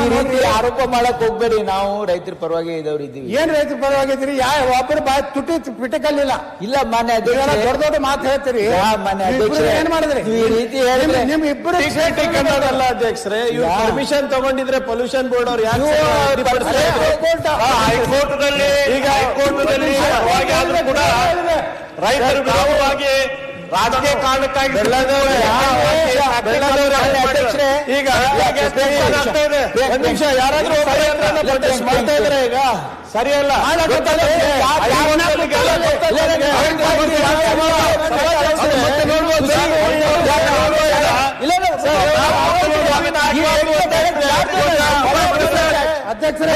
ಈ ರೀತಿ ಆರೋಪ ಮಾಡಕ್ ಹೋಗ್ಬೇಡಿ. ನಾವು ರೈತರ ಪರವಾಗಿ ಇದ್ದವ್ರು ಇದ್ದೀವಿ. ಏನ್ ರೈತರ ಪರವಾಗಿದ್ದೀರಿ? ಒಬ್ಬರು ತುಟಿ ಪಿಟಕಲ್ಲಿಲ್ಲ. ಇಲ್ಲ ಮಾನ್ಯ ಅಧ್ಯಕ್ಷ, ದೊಡ್ಡ ದೊಡ್ಡ ಮಾತು ಹೇಳ್ತೀರಿ. ಮಾನ್ಯ ಅಧ್ಯಕ್ಷ ಏನ್ ಮಾಡಿದ್ರಿ ಈ ರೀತಿ ಹೇಳಿದ್ರೆ? ನಿಮ್ ಇಬ್ಬರು ಅಲ್ಲ ಅಧ್ಯಕ್ಷರೇ, ಇವ್ರು ಪರ್ಮಿಷನ್ ತಗೊಂಡಿದ್ರೆ ಪೊಲ್ಯೂಷನ್ ಬೋರ್ಡ್ ಅವ್ರು ಯಾಕೆ ಹೈಕೋರ್ಟ್ನಲ್ಲಿ ಈಗ ಹೈಕೋರ್ಟ್ನಲ್ಲಿ ಕೂಡ ರೈತರ ವಿರೋಧವಾಗಿ ರಾಜಕೀಯ ಕಾರಣಕ್ಕಾಗಿ ಈಗ ಒಂದ್ ನಿಮಿಷ ಯಾರಾದ್ರೂ ಮಾಡ್ತಾ ಇದ್ರೆ ಈಗ ಸರಿಯಲ್ಲ. ಅಧ್ಯಕ್ಷರೇ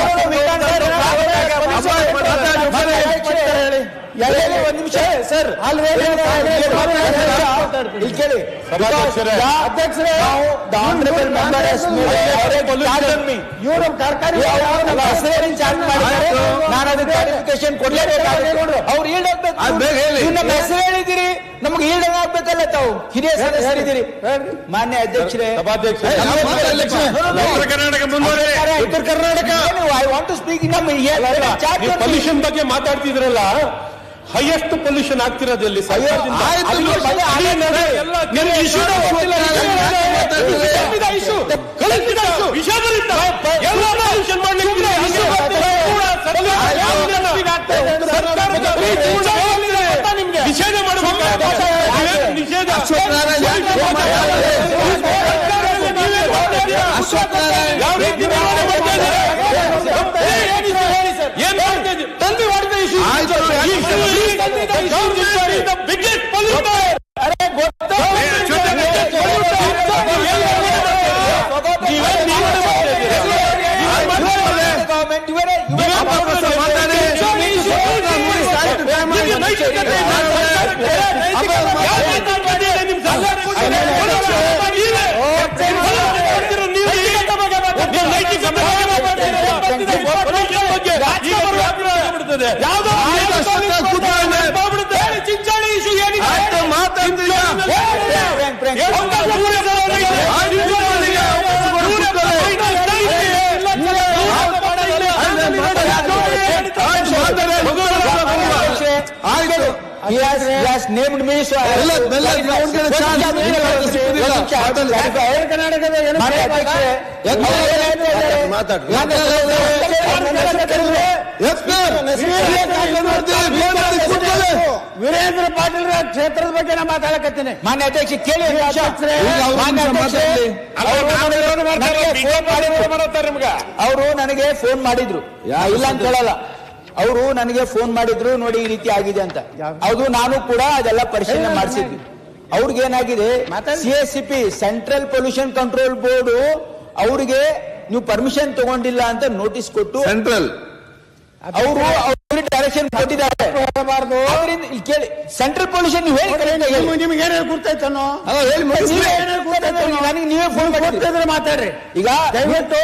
ಒಂದ್ ನಿಮಿಷ ಸರ್, ಕೇಳಿ ಅಧ್ಯಕ್ಷರೇ, ಇವರು ಕಾರ್ಖಾನೆ ನಾನು ಅದಕ್ಕೆ ಕ್ಲಾರಿಫಿಕೇಶನ್ ಕೊಡ್ಲೇಬೇಕಾದ್ರೆ ಅವ್ರು ಈಲ್ಡ್ ಆಗ್ಬೇಕು. ನಮ್ಮ ಹೆಸರು ಹೇಳಿದಿರಿ, ನಮ್ಗೆ ಈಲ್ಡ್ ಆಗ್ಬೇಕಲ್ಲ. ತಾವು ಹಿರಿಯ ಸದಸ್ಯರಿದ್ದೀರಿ. ಮಾನ್ಯ ಅಧ್ಯಕ್ಷರೇ, ಉತ್ತರ Karnataka I want to speak. ನಮ್ಮ ಪೊಲ್ಯೂಷನ್ ಬಗ್ಗೆ ಮಾತಾಡ್ತಿದ್ರಲ್ಲ, ಹೈಯೆಸ್ಟ್ ಪೊಲ್ಯೂಷನ್ ಆಗ್ತಿರೋದು ಎಲ್ಲಿ? ನಿಷೇಧ ಮಾಡಬೇಕು. ನಿಷೇಧ ಯಾವ ರೀತಿ ಏನ್ ಮಾಡ್ತಾ ಇದ್ದೀವಿ? ತಂದೆ ಮಾಡಿದ ಇಶ್ಯೂ ಬಿಗ್ಗೆಸ್ಟ್ ಪೊಲ್ಯೂಟರ್. ಚಿಂಚಾಳಿ ಇಶ್ಯೂ ಏನಿದೆ ಮಾತಾಡ್ತೀವಿ. He has named me, so Veerendra Patil ಕ್ಷೇತ್ರದ ಬಗ್ಗೆ ನಾ ಮಾತಾಡಕತ್ತೀನಿ. ಮಾನ್ಯ ಅಧ್ಯಕ್ಷ ಕೇಳಿ. ಅವರು ನನಗೆ ಫೋನ್ ಮಾಡಿದ್ರು, ಇಲ್ಲ ಅಂತ ಹೇಳಲ್ಲ. ಅವರು ನನಗೆ ಫೋನ್ ಮಾಡಿದ್ರು, ನೋಡಿ ಈ ರೀತಿ ಆಗಿದೆ ಅಂತ. ಅದು ನಾನು ಕೂಡ ಅದೆಲ್ಲ ಪರಿಶೀಲನೆ ಮಾಡಿಸಿದ್ವಿ. ಅವ್ರಿಗೇನಾಗಿದೆ, CSCP central pollution control board ಅವ್ರಿಗೆ ನೀವು ಪರ್ಮಿಷನ್ ತಗೊಂಡಿಲ್ಲ ಅಂತ ನೋಟಿಸ್ ಕೊಟ್ಟು ಸೆಂಟ್ರಲ್ ಅವರು ಡೈರೆಕ್ಷನ್ ಕೊಟ್ಟಿದ್ದಾರೆ. ಕೇಳಿ, ಸೆಂಟ್ರಲ್ ಪೊಲ್ಯೂಷನ್ ನೀವು ಹೇಳಿ, ನಿಮ್ಗೆ ಏನೇನು ಗುರ್ತೈತನೋ ನನಗೆ ನೀವೇ ಫೋನ್ ಗೊತ್ತಿದ್ರೆ ಮಾತಾಡ್ರಿ. ಈಗ ದಯವಿಟ್ಟು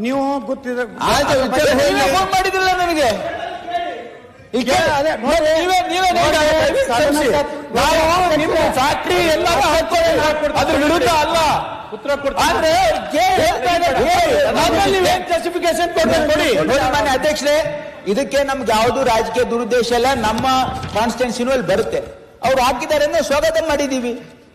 ನೀವು ಗೊತ್ತಿದ್ರೆ ಫೋನ್ ಮಾಡಿದ್ರಲ್ಲ ನನಗೆ. ಫ್ಯಾಕ್ಟ್ರಿ ಎಲ್ಲ ಅದ್ರ ವಿರುದ್ಧ ಅಲ್ಲ, ಉತ್ತರ ಕೊಡ್ತಾರೆ. ಜಸ್ಟಿಫಿಕೇಶನ್ ಕೊಡಿ. ಮಾನ್ಯ ಅಧ್ಯಕ್ಷರೇ, ಇದಕ್ಕೆ ನಮ್ಗೆ ಯಾವುದು ರಾಜಕೀಯ ದುರುದ್ದೇಶ ಇಲ್ಲ. ನಮ್ಮ ಕಾನ್ಸ್ಟಿಟ್ಯೂನ್ಸಿನಲ್ಲಿ ಬರುತ್ತೆ. ಅವ್ರು ಹಾಕಿದ್ದಾರೆ ಅಂದ್ರೆ ಸ್ವಾಗತ ಮಾಡಿದೀವಿ.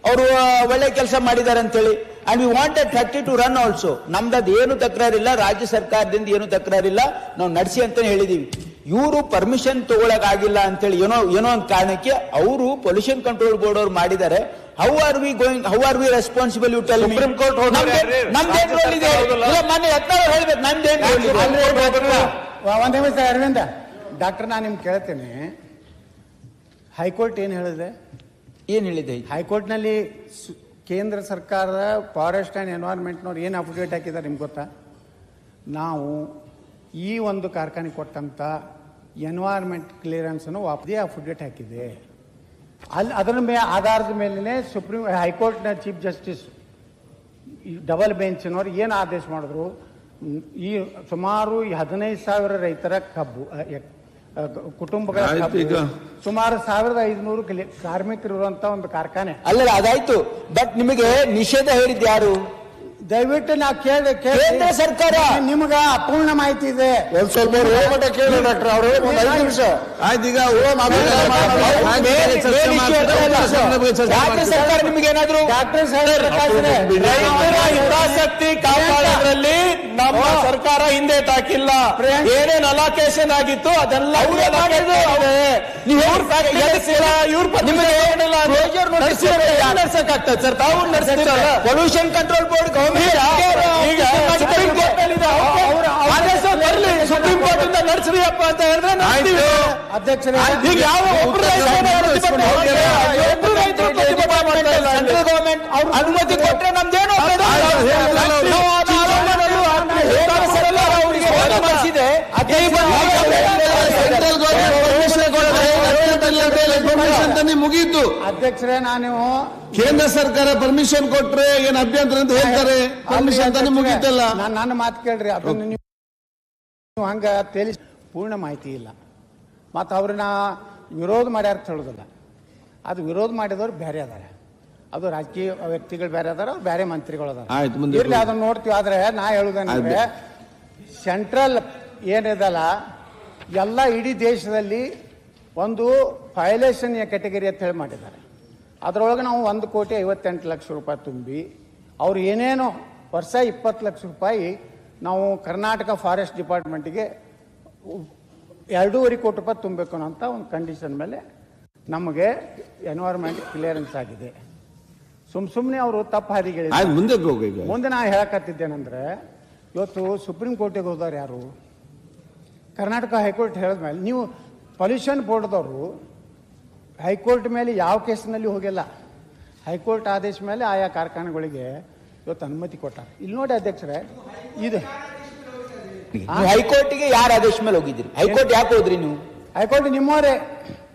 ಅವರು ಒಳ್ಳೆ ಕೆಲಸ ಮಾಡಿದ್ದಾರೆ ಅಂತೇಳಿ. And we wanted factory to run also. ನಮ್ದು ಏನು ತಕರಾರಿಲ್ಲ, ರಾಜ್ಯ ಸರ್ಕಾರದಿಂದ ಏನು ತಕರಾರಿಲ್ಲ, ನಾವು ನಡೆಸಿ ಅಂತಾನೆ ಹೇಳಿದೀವಿ. ಇವರು ಪರ್ಮಿಷನ್ ತಗೊಳಕಾಗಿಲ್ಲ ಅಂತೇಳಿ ಏನೋ ಒಂದು ಕಾರಣಕ್ಕೆ ಅವರು ಪೊಲ್ಯೂಷನ್ ಕಂಟ್ರೋಲ್ ಬೋರ್ಡ್ ಅವ್ರು ಮಾಡಿದ್ದಾರೆ. How are we responsible? You tell me. Supreme court ನಮ್ದೇನ್ ರೋಲ್ ಇದೆ? ಮೊನ್ನೆ ಯತ್ನಾಳ್ ಹೇಳ್ಬೇಕು, ನಮ್ದೇನ್ ರೋಲ್ ಇದೆ? ಒಂದ್ ನಿಮಿಷ ಅರವಿಂದ ಡಾಕ್ಟರ್, ನಾನು ನಿಮ್ಗೆ ಕೇಳ್ತೇನೆ, ಹೈಕೋರ್ಟ್ ಏನ್ ಹೇಳಿದೆ? ಏನ್ ಹೇಳಿದೆ ಹೈಕೋರ್ಟ್ ನಲ್ಲಿ? ಕೇಂದ್ರ ಸರ್ಕಾರದ ಫಾರೆಸ್ಟ್ ಅಂಡ್ ಎನ್ವೈರನ್ಮೆಂಟ್ನವ್ರು ಏನು ಅಫಿಡೇವಿಟ್ ಹಾಕಿದ್ದಾರೆ ನಿಮ್ಗೆ ಗೊತ್ತಾ? ನಾವು ಈ ಒಂದು ಕಾರ್ಖಾನೆ ಕೊಟ್ಟಂತ ಎನ್ವೈರನ್ಮೆಂಟ್ ಕ್ಲಿಯರೆನ್ಸ್ ಅನ್ನು ವಾಪದೇ ಅಫಿಡೇವಿಟ್ ಹಾಕಿದೆ. ಅದರ ಆಧಾರದ ಮೇಲೇ ಹೈಕೋರ್ಟ್ನ ಚೀಫ್ ಜಸ್ಟಿಸ್ ಡಬಲ್ ಬೆಂಚ್ನವ್ರು ಏನು ಆದೇಶ ಮಾಡಿದ್ರು? ಈ ಸುಮಾರು 15,000 ರೈತರ ಕಬ್ಬು ಕುಟುಂಬಗಳ ಸುಮಾರು 1,500 ಕಾರ್ಮಿಕರು ಇರುವಂತ ಒಂದು ಕಾರ್ಖಾನೆ ಅಲ್ಲ. ಅದಾಯ್ತು, ಬಟ್ ನಿಮಗೆ ನಿಷೇಧ ಹೇಳಿದ್ ಯಾರು? ದಯವಿಟ್ಟು ನಾ ಕೇಳಿ ಕೇಂದ್ರ ಸರ್ಕಾರ ನಿಮ್ಗ ಅಪೂರ್ಣ ಮಾಹಿತಿ ಇದೆ. ಒಂದ್ ಸ್ವಲ್ಪ ಮಟ್ಟ ಕೇಳಿ ಡಾಕ್ಟರ್ ಅವರು ಒಂದು 5 ನಿಮಿಷ ಆಯ್ತು. ಈಗ ರಾಜ್ಯ ಸರ್ಕಾರ ನಿಮ್ಗೆ ಏನಾದ್ರು ಡಾಕ್ಟರ್ ಸಾಹೇಬ್ ರೈತರ ಹಿತಾಸಕ್ತಿ ಕಾಪಾಡೋದ್ರಲ್ಲಿ ನಮ್ಮ ಸರ್ಕಾರ ಹಿಂದೆ ತಾಕಿಲ್ಲ. ಏನೇನ್ ಅಲೋಕೇಶನ್ ಆಗಿತ್ತು ಅದೆಲ್ಲ ನಡ್ಸಕ್ಕಾಗ್ತದೆ ಸರ್, ತಾವು ನಡೆಸ್ತೀರಲ್ಲ. ಪೊಲ್ಯೂಷನ್ ಕಂಟ್ರೋಲ್ ಬೋರ್ಡ್ ಈಗ ಸುಪ್ರೀಂ ಕೋರ್ಟ್ ಆದೇಶ ಬರಲಿ, ಸುಪ್ರೀಂ ಕೋರ್ಟ್ ಇಂದ ನಡೆಸ್ರಿಯಪ್ಪ ಅಂತ ಹೇಳಿದ್ರೆ ನಡೆಸ್ತೀವಿ. ಅಧ್ಯಕ್ಷರೇ, ಈಗ ಯಾವ ಒಬ್ರು ಸೆಂಟ್ರಲ್ ಗವರ್ಮೆಂಟ್ ಅನುಮತಿ ಕೊಟ್ರೆ ನಮ್ದೇನು ಮಾಡಿಸಿದೆ. ಮುಗಿಯಿತು. ಅಧ್ಯಕ್ಷರೇ, ನಾನು ಕೇಂದ್ರ ಸರ್ಕಾರ ಪರ್ಮಿಷನ್ ಕೊಟ್ರೆ ಏನ್ ಅಭ್ಯಂತರ ಅಂತ ಹೇಳ್ತಾರೆ. ಪರ್ಮಿಷನ್ ತಾನೇ ಮುಗೀತಲ್ಲ. ನನ್ನ ಮಾತು ಕೇಳ್ರಿ. ಅದನ್ನು ನೀವು ಹಂಗ ತಿಳಿಸಿ ಪೂರ್ಣ ಮಾಹಿತಿ ಇಲ್ಲ. ಮತ್ತು ಅವ್ರನ್ನ ವಿರೋಧ ಮಾಡ್ಯಾರ ಹೇಳೋದಿಲ್ಲ. ಅದು ವಿರೋಧ ಮಾಡಿದವ್ರು ಬೇರೆ ಅದಾರೆ. ಅದು ರಾಜಕೀಯ ವ್ಯಕ್ತಿಗಳು ಬೇರೆ ಅದಾರ, ಅವ್ರು ಬೇರೆ ಮಂತ್ರಿಗಳು ಅದಾರ. ಆಯ್ತು, ಮುಂದೆ ಇರ್ಲಿ, ಅದನ್ನ ನೋಡ್ತೀವಿ. ಆದ್ರೆ ನಾ ಹೇಳುದಂದ್ರೆ ಸೆಂಟ್ರಲ್ ಏನಿದಲ್ಲ ಎಲ್ಲ ಇಡೀ ದೇಶದಲ್ಲಿ ಒಂದು ವೈಲೇಷನ್ ಕ್ಯಾಟಗರಿ ಅಂತ ಹೇಳಿ ಮಾಡಿದ್ದಾರೆ. ಅದರೊಳಗೆ ನಾವು 1,58,00,000 ರೂಪಾಯಿ ತುಂಬಿ ಅವ್ರು ಏನೇನೋ ವರ್ಷ 20 ಲಕ್ಷ ರೂಪಾಯಿ ನಾವು ಕರ್ನಾಟಕ ಫಾರೆಸ್ಟ್ ಡಿಪಾರ್ಟ್ಮೆಂಟ್ಗೆ 2.5 ಕೋಟಿ ರೂಪಾಯಿ ತುಂಬಬೇಕು ಅನ್ನೋಂಥ ಒಂದು ಕಂಡೀಷನ್ ಮೇಲೆ ನಮಗೆ ಎನ್ವೈರನ್ಮೆಂಟ್ ಕ್ಲಿಯರೆನ್ಸ್ ಆಗಿದೆ. ಸುಮ್ಮನೆ ಅವರು ತಪ್ಪು ಹಾದಿಗೆ ಮುಂದೆ ಹೋಗಿ. ಮುಂದೆ ನಾ ಹೇಳಕತ್ತಿದ್ದೇನೆಂದ್ರೆ, ಇವತ್ತು ಸುಪ್ರೀಂ ಕೋರ್ಟಿಗೆ ಹೋದವ್ರು ಯಾರು? ಕರ್ನಾಟಕ ಹೈಕೋರ್ಟ್ ಹೇಳಿದ್ಮೇಲೆ ನೀವು ಪೊಲ್ಯೂಷನ್ ಬೋರ್ಡ್ದವರು ಹೈಕೋರ್ಟ್ ಮೇಲೆ ಯಾವ ಕೇಸಿನಲ್ಲಿ ಹೋಗಿಲ್ಲ. ಹೈಕೋರ್ಟ್ ಆದೇಶ ಮೇಲೆ ಆಯಾ ಕಾರ್ಖಾನೆಗಳಿಗೆ ಇವತ್ತು ಅನುಮತಿ ಕೊಟ್ಟಾರೆ. ಇಲ್ಲಿ ನೋಡಿ ಅಧ್ಯಕ್ಷರೇ, ಇದು ಹೈಕೋರ್ಟ್ಗೆ ಯಾರ ಆದೇಶ ಮೇಲೆ ಹೋಗಿದ್ರಿ? ಹೈಕೋರ್ಟ್ ಯಾಕೆ ಹೋದ್ರಿ ನೀವು? ಹೈಕೋರ್ಟ್ ನಿಮ್ಮವರೇ,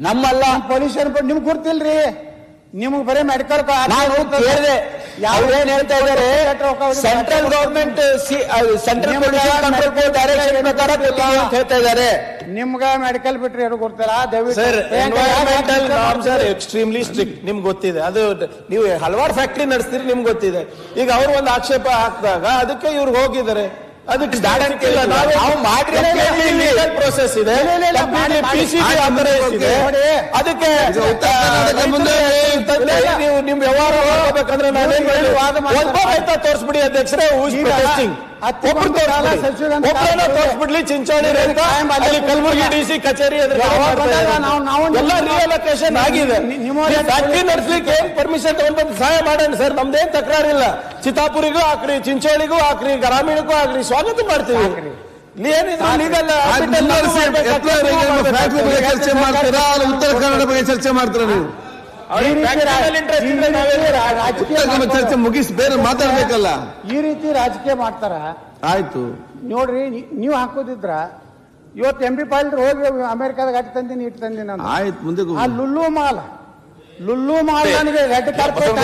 ನಮ್ಮಲ್ಲ. ಪೊಲ್ಯೂಷನ್ ಬೋರ್ಡ್ ನಿಮ್ಗೆ ಗೊತ್ತಿಲ್ರಿ. ನಿಮಗೆ ಬರೀ ಮೆಡಿಕಲ್ ನಾನು ಕೇಳಿದೆ, ಅವ್ರೇನ್ ಹೇಳ್ತಾ ಇದ್ದಾರೆ, central government central pollution control board direction ಪ್ರಕಾರ ಅಂತ ಹೇಳ್ತಾ ಇದ್ದಾರೆ. ನಿಮ್ಗ ಮೆಡಿಕಲ್ ಬಿಟ್ರೆ ಯಾರು ಗೊತ್ತಿಲ್ಲ. Sir, environmental norms are extremely strict, ನಿಮ್ಗೆ ಗೊತ್ತಿದೆ. ಅದು ನೀವು ಹಲವಾರು ಫ್ಯಾಕ್ಟ್ರಿ ನಡೆಸ್ತೀರಿ, ನಿಮ್ಗೆ ಗೊತ್ತಿದೆ. ಈಗ ಅವ್ರು ಒಂದು ಆಕ್ಷೇಪ ಹಾಕಿದಾಗ ಅದಕ್ಕೆ ಇವ್ರು ಹೋಗಿದ್ದಾರೆ. ಅದಕ್ಕೆ ನಾವು ಪ್ರೋಸೆಸ್ ಇದೆ, ಅದಕ್ಕೆ ನೀವು ನಿಮ್ ವ್ಯವಹಾರ ಮಾಡಬೇಕಂದ್ರೆ ನಾನೇನ್ ತೋರಿಸ್ಬಿಡಿ ಅಧ್ಯಕ್ಷರೇ. ತೋರಿಸ್ಬಿಡ್ಲಿ ಚಿಂಚೋಳಿ ರೈತ, ಅಲ್ಲಿ ಕಲಬುರಗಿ DC ಕಚೇರಿ ಎಲ್ಲ ರಿಯಲೊಕೇಶನ್ ಆಗಿದೆ. ಫ್ಯಾಕ್ಟ್ರಿ ನಡೆಸ್ಲಿಕ್ಕೆ ಏನ್ ಪರ್ಮಿಷನ್ ತಗೊಂಡ್ಬಂದು ಸಹಾಯ ಮಾಡೋಣ ಸರ್, ನಮ್ದೇನ್ ತಕರಾರಿಲ್ಲ. ಚಿತ್ತಾಪುರಿಗೂ ಹಾಕ್ರಿ, ಚಿಂಚೋಳಿಗೂ ಹಾಕ್ರಿ, ಗ್ರಾಮೀಣಕ್ಕೂ ಹಾಕ್ರಿ, ಸ್ವಾಗತ ಮಾಡ್ತೀವಿ. ಚರ್ಚೆ ಮಾಡ್ತೀರಾ? ಉತ್ತರ ಕನ್ನಡ ಬಗ್ಗೆ ಚರ್ಚೆ ಮಾಡ್ತೀರಾ ನೀವು? ಚರ್ಚೆ ಮುಗಿಸಿ ಬೇರೆ ಮಾತಾಡ್ಬೇಕಲ್ಲ. ಈ ರೀತಿ ರಾಜಕೀಯ ಮಾಡ್ತಾರ. ಆಯ್ತು ನೋಡ್ರಿ, ನೀವು ಹಾಕೋದಿದ್ರ ಇವತ್ತು MP ಪಾಲ್ ಹೋಗಿ ಅಮೆರಿಕಾದಾಗ ಅಟ್ ತಂದಿನಿ ಇಟ್ಟು ತಂದಿನ. ಆಯ್ತು, ಮುಂದೆ ಆ ಲುಲ್ಲು ಮಾಲ್ ನನಗೆ ರೆಡ್ ಕಾರ್ಪೆಟ್